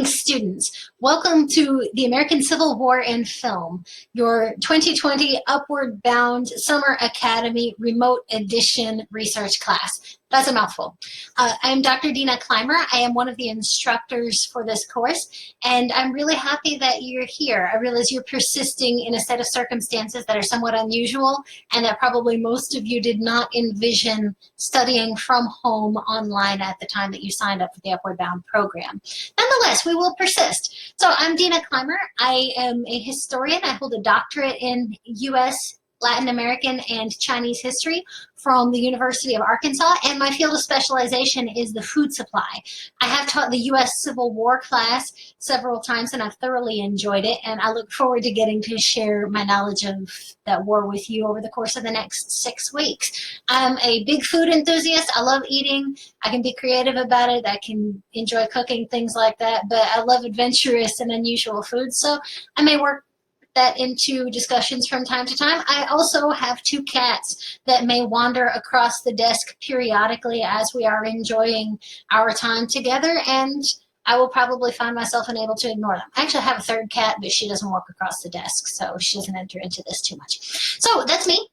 Greetings, students. Welcome to the American Civil War and Film, your 2020 Upward Bound Summer Academy Remote Edition research class. That's a mouthful. I'm Dr. Dina Clymer. I am one of the instructors for this course, and I'm really happy that you're here. I realize you're persisting in a set of circumstances that are somewhat unusual, and that probably most of you did not envision studying from home online at the time that you signed up for the Upward Bound program. Nonetheless, we will persist. So I'm Dina Clymer. I am a historian. I hold a doctorate in U.S., Latin American, and Chinese history from the University of Arkansas, and my field of specialization is the food supply. I have taught the U.S. Civil War class several times, and I've thoroughly enjoyed it, and I look forward to getting to share my knowledge of that war with you over the course of the next 6 weeks. I'm a big food enthusiast. I love eating. I can be creative about it. I can enjoy cooking, things like that, but I love adventurous and unusual foods, so I may work that into discussions from time to time. I also have 2 cats that may wander across the desk periodically as we are enjoying our time together, and I will probably find myself unable to ignore them. I actually have a 3rd cat, but she doesn't walk across the desk, so she doesn't enter into this too much. So that's me.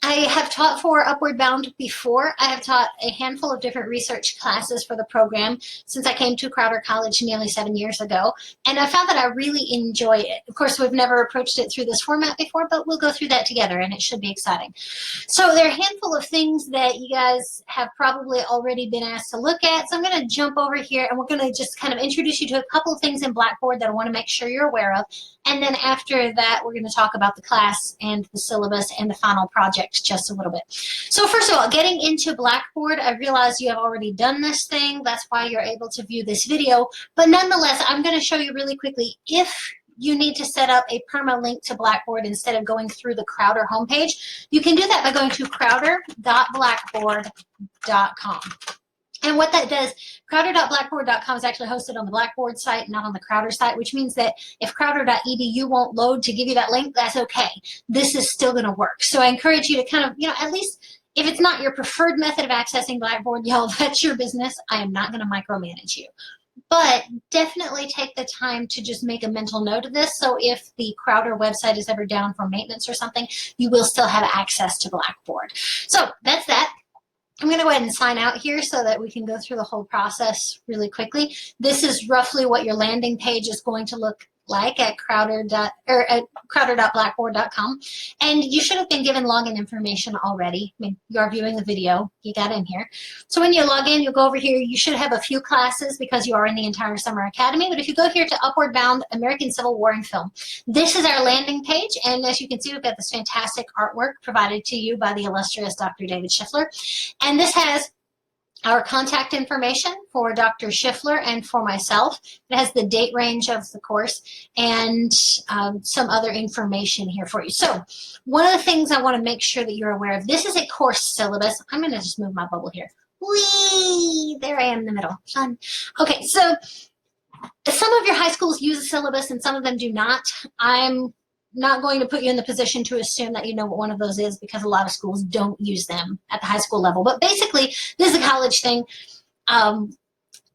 I have taught for Upward Bound before. I have taught a handful of different research classes for the program since I came to Crowder College nearly 7 years ago, and I found that I really enjoy it. Of course, we've never approached it through this format before, but we'll go through that together, and it should be exciting. So there are a handful of things that you guys have probably already been asked to look at, so I'm going to jump over here, and we're going to just kind of introduce you to a couple of things in Blackboard that I want to make sure you're aware of, and then after that, we're going to talk about the class and the syllabus and the final project just a little bit. So first of all, getting into Blackboard, I realize you have already done this thing. That's why you're able to view this video. But nonetheless, I'm going to show you really quickly if you need to set up a permalink to Blackboard instead of going through the Crowder homepage. You can do that by going to crowder.blackboard.com. And what that does, crowder.blackboard.com is actually hosted on the Blackboard site, not on the Crowder site, which means that if crowder.edu won't load to give you that link, that's okay. This is still going to work. So I encourage you to kind of, at least if it's not your preferred method of accessing Blackboard, y'all, that's your business. I am not going to micromanage you. But definitely take the time to just make a mental note of this. So if the Crowder website is ever down for maintenance or something, you will still have access to Blackboard. So that's that. I'm going to go ahead and sign out here so that we can go through the whole process really quickly. This is roughly what your landing page is going to look like at crowder.blackboard.com. And you should have been given login information already. I mean, you are viewing the video. You got in here. So when you log in, you'll go over here. You should have a few classes because you are in the entire Summer Academy. But if you go here to Upward Bound American Civil War and Film, this is our landing page. And as you can see, we've got this fantastic artwork provided to you by the illustrious Dr. David Schiffler. And this has our contact information for Dr. Schiffler and for myself. It has the date range of the course and some other information here for you. So one of the things I want to make sure that you're aware of, this is a course syllabus. I'm going to just move my bubble here. Whee! There I am in the middle. Fun. Okay, so some of your high schools use a syllabus and some of them do not. I'm not going to put you in the position to assume that you know what one of those is because a lot of schools don't use them at the high school level. But basically, this is a college thing.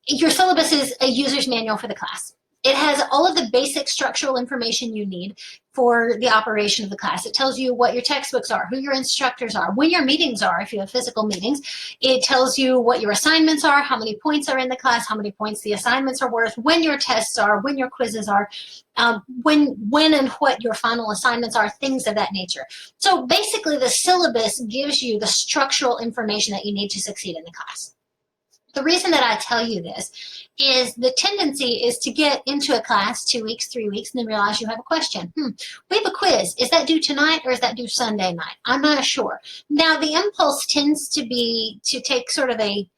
Your syllabus is a user's manual for the class. It has all of the basic structural information you need for the operation of the class. It tells you what your textbooks are, who your instructors are, when your meetings are, if you have physical meetings. It tells you what your assignments are, how many points are in the class, how many points the assignments are worth, when your tests are, when your quizzes are, when and what your final assignments are, things of that nature. So basically, the syllabus gives you the structural information that you need to succeed in the class. The reason that I tell you this is the tendency is to get into a class 2 weeks, 3 weeks, and then realize you have a question. We have a quiz. Is that due tonight or is that due Sunday night? I'm not sure. Now, the impulse tends to be to take sort of a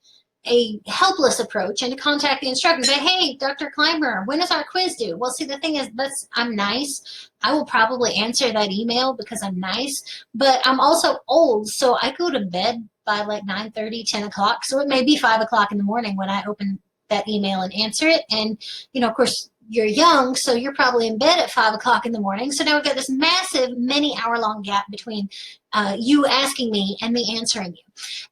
helpless approach and to contact the instructor and say, hey, Dr. Clymer, when is our quiz due? Well, see, the thing is, I'm nice. I will probably answer that email because I'm nice, but I'm also old, so I go to bed by like 9:30, 10 o'clock. So it may be 5 o'clock in the morning when I open that email and answer it. And, of course, you're young, so you're probably in bed at 5 o'clock in the morning. So now we've got this massive, many hour-long gap between you asking me and me answering you.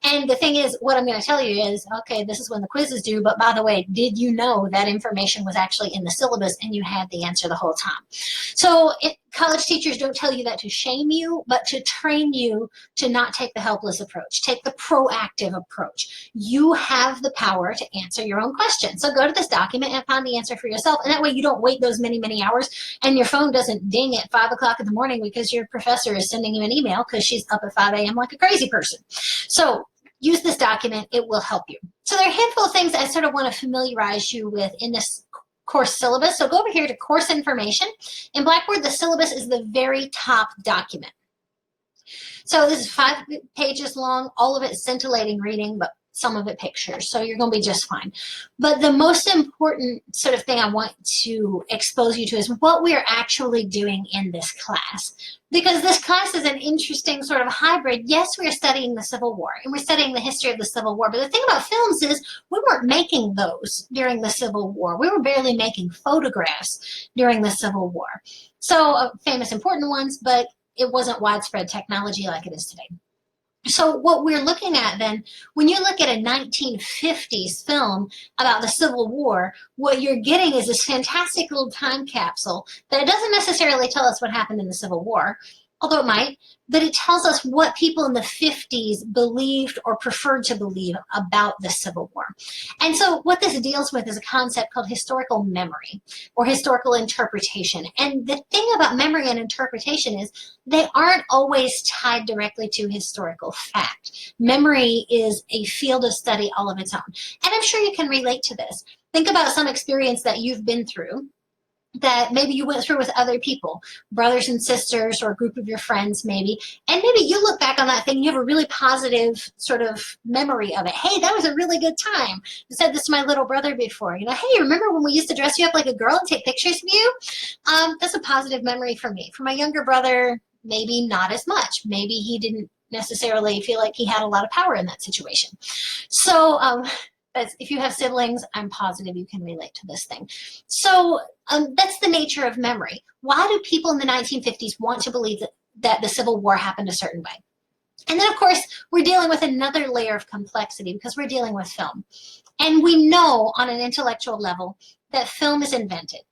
And the thing is, what I'm going to tell you is, okay, this is when the quiz is due, but by the way, did you know that information was actually in the syllabus and you had the answer the whole time? So college teachers don't tell you that to shame you, but to train you to not take the helpless approach. Take the proactive approach. You have the power to answer your own question. So go to this document and find the answer for yourself. And that way you don't wait those many, many hours and your phone doesn't ding at 5 o'clock in the morning because your professor is sending you an email because she's up at 5 a.m. like a crazy person. So use this document. It will help you. So there are a handful of things I sort of want to familiarize you with in this course syllabus. So go over here to course information. In Blackboard, the syllabus is the very top document. So this is 5 pages long, all of it scintillating reading, but some of it pictures. So you're going to be just fine. But the most important sort of thing I want to expose you to is what we are actually doing in this class. Because this class is an interesting sort of hybrid. Yes, we're studying the Civil War and we're studying the history of the Civil War. But the thing about films is we weren't making those during the Civil War. We were barely making photographs during the Civil War. So famous important ones, but it wasn't widespread technology like it is today. So what we're looking at then, when you look at a 1950s film about the Civil War, what you're getting is this fantastic little time capsule that doesn't necessarily tell us what happened in the Civil War, although it might, but it tells us what people in the 50s believed or preferred to believe about the Civil War. And so what this deals with is a concept called historical memory or historical interpretation. And the thing about memory and interpretation is they aren't always tied directly to historical fact. Memory is a field of study all of its own. And I'm sure you can relate to this. Think about some experience that you've been through that maybe you went through with other people, brothers and sisters, or a group of your friends maybe, and maybe you look back on that thing, you have a really positive sort of memory of it. Hey, that was a really good time. I said this to my little brother before, you know, hey, remember when we used to dress you up like a girl and take pictures of you? That's a positive memory for me. For my younger brother, maybe not as much. Maybe he didn't necessarily feel like he had a lot of power in that situation. So, if you have siblings, I'm positive you can relate to this thing. So that's the nature of memory. Why do people in the 1950s want to believe that the Civil War happened a certain way? And then, of course, we're dealing with another layer of complexity because we're dealing with film. And we know on an intellectual level that film is invented.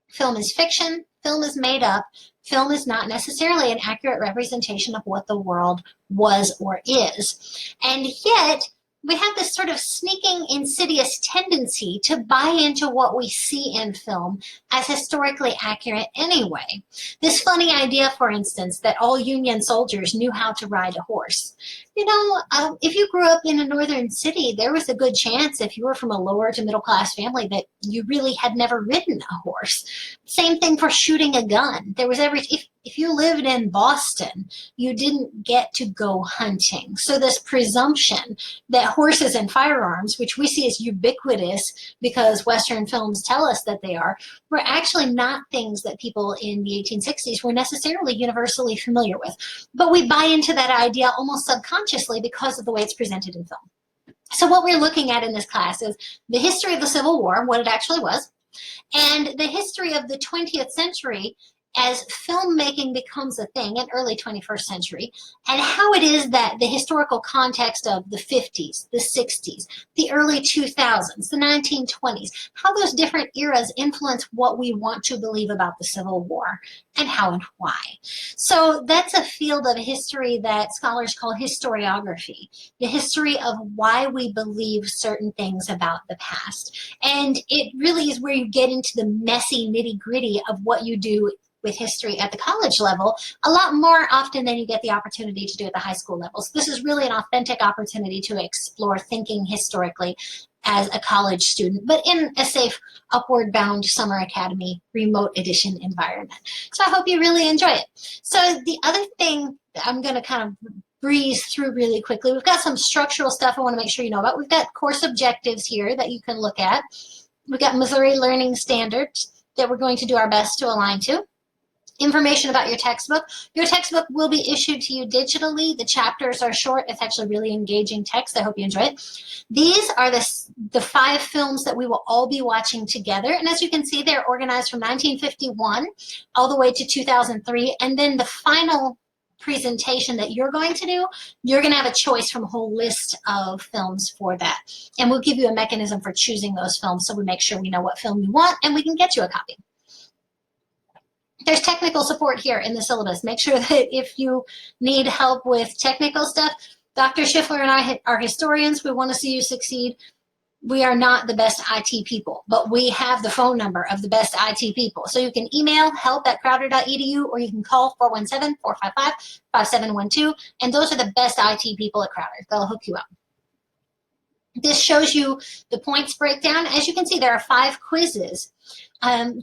Film is fiction. Film is made up. Film is not necessarily an accurate representation of what the world was or is. And yet, we have this sort of sneaking, insidious tendency to buy into what we see in film as historically accurate anyway. This funny idea, for instance, that all Union soldiers knew how to ride a horse. You know, if you grew up in a northern city, there was a good chance if you were from a lower to middle class family that you really had never ridden a horse. Same thing for shooting a gun. There was if you lived in Boston, you didn't get to go hunting. So this presumption that horses and firearms, which we see as ubiquitous because Western films tell us that they are, were actually not things that people in the 1860s were necessarily universally familiar with. But we buy into that idea almost subconsciously because of the way it's presented in film. So what we're looking at in this class is the history of the Civil War, what it actually was, and the history of the 20th century as filmmaking becomes a thing in early 21st century, and how it is that the historical context of the 50s, the 60s, the early 2000s, the 1920s, how those different eras influence what we want to believe about the Civil War and how and why. So that's a field of history that scholars call historiography, the history of why we believe certain things about the past. And it really is where you get into the messy nitty-gritty of what you do with history at the college level a lot more often than you get the opportunity to do at the high school level. So this is really an authentic opportunity to explore thinking historically as a college student, but in a safe, upward bound summer academy remote edition environment. So I hope you really enjoy it. So the other thing that I'm going to kind of breeze through really quickly, we've got some structural stuff I want to make sure you know about. We've got course objectives here that you can look at. We've got Missouri Learning Standards that we're going to do our best to align to. Information about your textbook. Your textbook will be issued to you digitally. The chapters are short. It's actually really engaging text. I hope you enjoy it. These are the 5 films that we will all be watching together. And as you can see, they're organized from 1951 all the way to 2003. And then the final presentation that you're going to do, you're going to have a choice from a whole list of films for that. And we'll give you a mechanism for choosing those films so we make sure we know what film you want and we can get you a copy. There's technical support here in the syllabus. Make sure that if you need help with technical stuff, Dr. Schiffler and I are historians. We want to see you succeed. We are not the best IT people, but we have the phone number of the best IT people. So you can email help@crowder.edu or you can call 417-455-5712. And those are the best IT people at Crowder. They'll hook you up. This shows you the points breakdown. As you can see, there are 5 quizzes.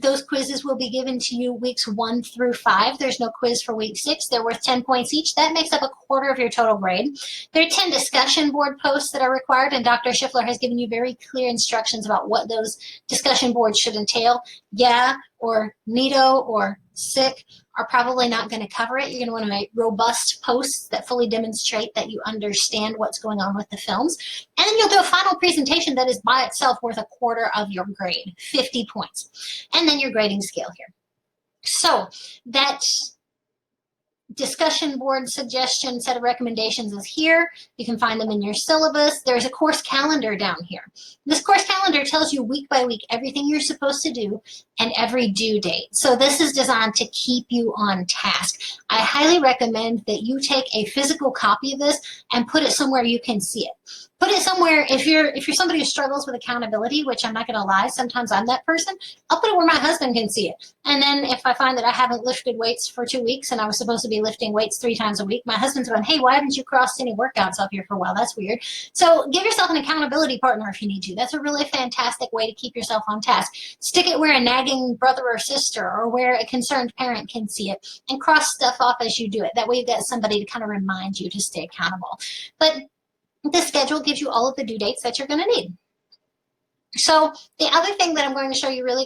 Those quizzes will be given to you weeks 1 through 5. There's no quiz for week 6. They're worth 10 points each. That makes up a quarter of your total grade. There are 10 discussion board posts that are required, and Dr. Schiffler has given you very clear instructions about what those discussion boards should entail. Yeah, or neato, or sick are probably not going to cover it. You're going to want to make robust posts that fully demonstrate that you understand what's going on with the films. And then you'll do a final presentation that is by itself worth a quarter of your grade, 50 points. And then your grading scale here. So that discussion board suggestion set of recommendations is here. You can find them in your syllabus. There's a course calendar down here. This course calendar tells you week by week everything you're supposed to do and every due date. So this is designed to keep you on task. I highly recommend that you take a physical copy of this and put it somewhere you can see it. Put it somewhere, if you're somebody who struggles with accountability, which I'm not going to lie, sometimes I'm that person, I'll put it where my husband can see it. And then if I find that I haven't lifted weights for 2 weeks and I was supposed to be lifting weights 3 times a week, my husband's going, hey, why haven't you crossed any workouts up here for a while? That's weird. So give yourself an accountability partner if you need to. That's a really fantastic way to keep yourself on task. Stick it where a nagging brother or sister or where a concerned parent can see it, and cross stuff off as you do it. That way you've got somebody to kind of remind you to stay accountable. But the schedule gives you all of the due dates that you're going to need. So the other thing that I'm going to show you really quick